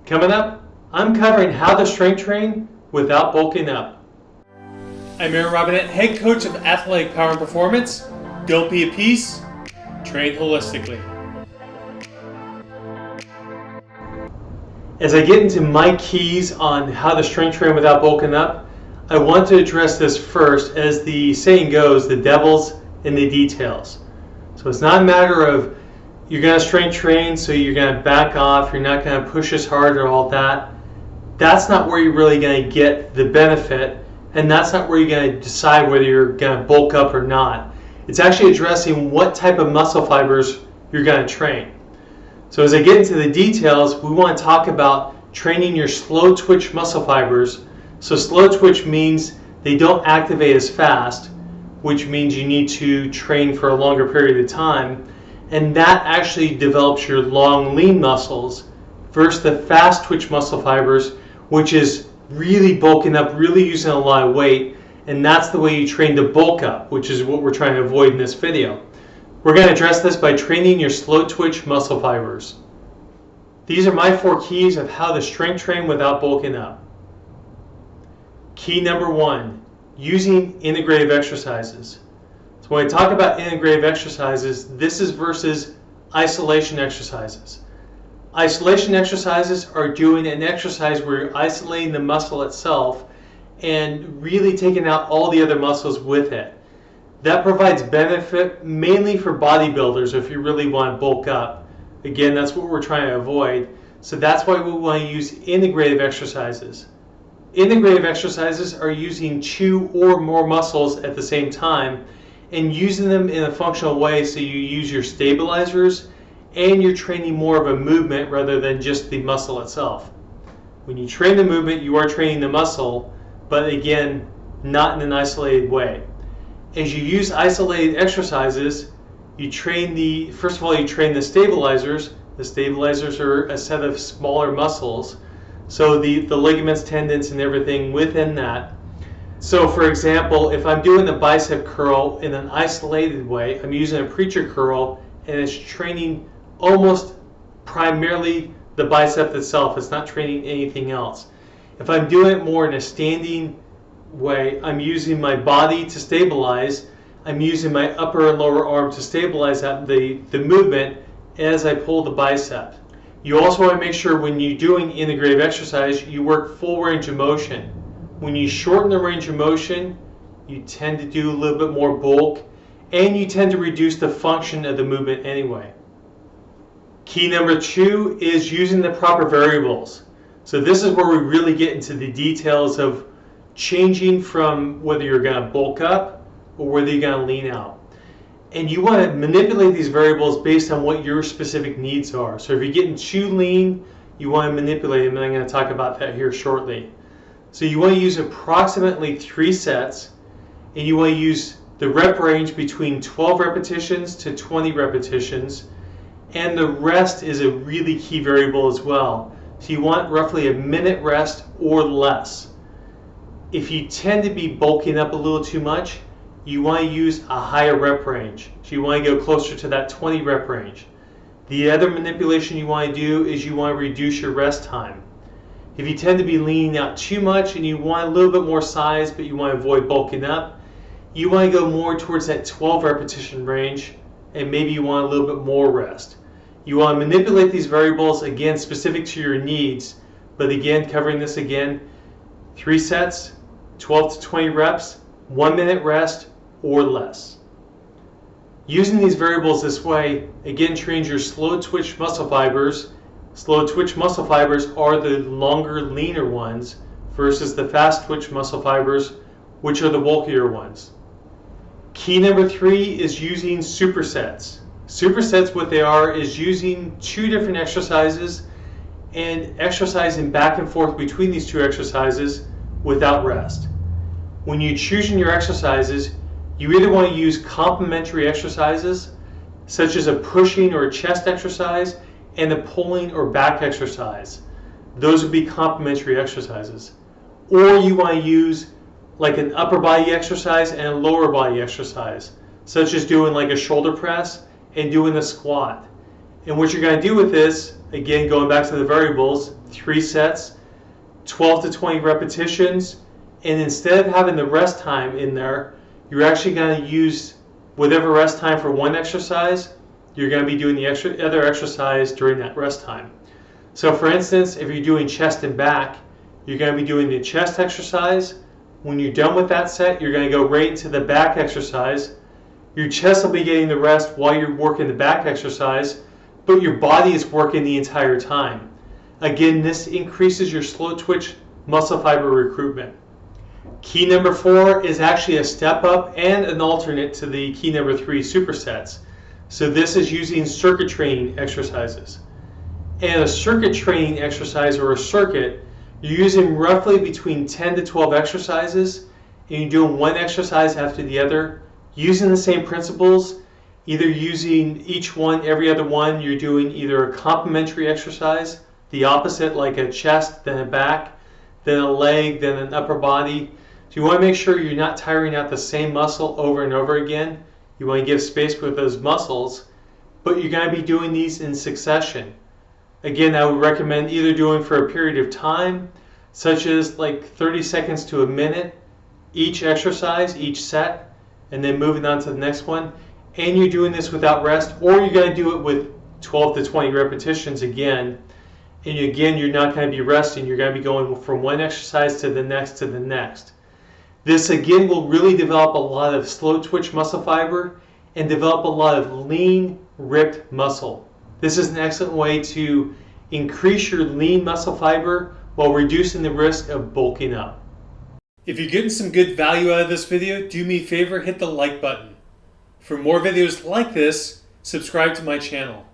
Coming up, I'm covering how to strength train without bulking up. I'm Aaron Robinette, head coach of Athletic Power and Performance. Don't be a piece, train holistically. As I get into my keys on how to strength train without bulking up, I want to address this first. As the saying goes, the devil's in the details. So it's not a matter of you're going to strength train, so you're going to back off, you're not going to push as hard or all that. That's not where you're really going to get the benefit, and that's not where you're going to decide whether you're going to bulk up or not. It's actually addressing what type of muscle fibers you're going to train. So as I get into the details, we want to talk about training your slow twitch muscle fibers. So slow twitch means they don't activate as fast, which means you need to train for a longer period of time. And that actually develops your long lean muscles versus the fast twitch muscle fibers, which is really bulking up, really using a lot of weight. And that's the way you train to bulk up, which is what we're trying to avoid in this video. We're going to address this by training your slow twitch muscle fibers. These are my 4 keys of how to strength train without bulking up. Key number 1, using integrative exercises. So when I talk about integrative exercises, this is versus isolation exercises. Isolation exercises are doing an exercise where you're isolating the muscle itself and really taking out all the other muscles with it. That provides benefit mainly for bodybuilders if you really want to bulk up. Again, that's what we're trying to avoid. So that's why we want to use integrative exercises. Integrative exercises are using 2 or more muscles at the same time and using them in a functional way, so you use your stabilizers and you're training more of a movement rather than just the muscle itself. When you train the movement, you are training the muscle, but again, not in an isolated way. As you use isolated exercises, you train first of all, you train the stabilizers. The stabilizers are a set of smaller muscles, so the ligaments, tendons, and everything within that. So for example, if I'm doing the bicep curl in an isolated way, I'm using a preacher curl and it's training almost primarily the bicep itself. It's not training anything else. If I'm doing it more in a standing way, I'm using my body to stabilize. I'm using my upper and lower arm to stabilize the movement as I pull the bicep. You also want to make sure when you're doing integrative exercise, you work full range of motion. When you shorten the range of motion, you tend to do a little bit more bulk, and you tend to reduce the function of the movement anyway. Key number 2 is using the proper variables. So this is where we really get into the details of changing from whether you're going to bulk up or whether you're going to lean out. And you want to manipulate these variables based on what your specific needs are. So if you're getting too lean, you want to manipulate them, and I'm going to talk about that here shortly. So you want to use approximately 3 sets, and you want to use the rep range between 12 repetitions to 20 repetitions, and the rest is a really key variable as well. So you want roughly a minute rest or less. If you tend to be bulking up a little too much, you want to use a higher rep range. So you want to go closer to that 20 rep range. The other manipulation you want to do is you want to reduce your rest time. If you tend to be leaning out too much and you want a little bit more size but you want to avoid bulking up, you want to go more towards that 12 repetition range, and maybe you want a little bit more rest. You want to manipulate these variables, again, specific to your needs, but again, covering this again, 3 sets, 12 to 20 reps, 1 minute rest or less. Using these variables this way, again, trains your slow twitch muscle fibers. Slow twitch muscle fibers are the longer, leaner ones versus the fast twitch muscle fibers, which are the bulkier ones. Key number 3 is using supersets. Supersets, what they are, is using 2 different exercises and exercising back and forth between these 2 exercises without rest. When you're choosing your exercises, you either want to use complementary exercises, such as a pushing or a chest exercise, and a pulling or back exercise. Those would be complementary exercises. Or you want to use like an upper body exercise and a lower body exercise, such as doing like a shoulder press and doing a squat. And what you're going to do with this again, going back to the variables, 3 sets, 12 to 20 repetitions, and instead of having the rest time in there, you're actually going to use whatever rest time for one exercise, you're going to be doing the other exercise during that rest time. So for instance, if you're doing chest and back, you're going to be doing the chest exercise. When you're done with that set, you're going to go right into the back exercise. Your chest will be getting the rest while you're working the back exercise, but your body is working the entire time. Again, this increases your slow twitch muscle fiber recruitment. Key number 4 is actually a step up and an alternate to the key number 3 supersets. So this is using circuit training exercises. And a circuit training exercise, or a circuit, you're using roughly between 10 to 12 exercises, and you're doing one exercise after the other, using the same principles, either using each one, every other one, you're doing either a complementary exercise, the opposite, like a chest, then a back, then a leg, then an upper body. So you want to make sure you're not tiring out the same muscle over and over again. You want to give space with those muscles, but you're going to be doing these in succession. Again, I would recommend either doing for a period of time, such as like 30 seconds to a minute, each exercise, each set, and then moving on to the next one. And you're doing this without rest, or you're going to do it with 12 to 20 repetitions again. And again, you're not going to be resting. You're going to be going from one exercise to the next to the next. This again will really develop a lot of slow twitch muscle fiber and develop a lot of lean, ripped muscle. This is an excellent way to increase your lean muscle fiber while reducing the risk of bulking up. If you're getting some good value out of this video, do me a favor, hit the like button. For more videos like this, subscribe to my channel.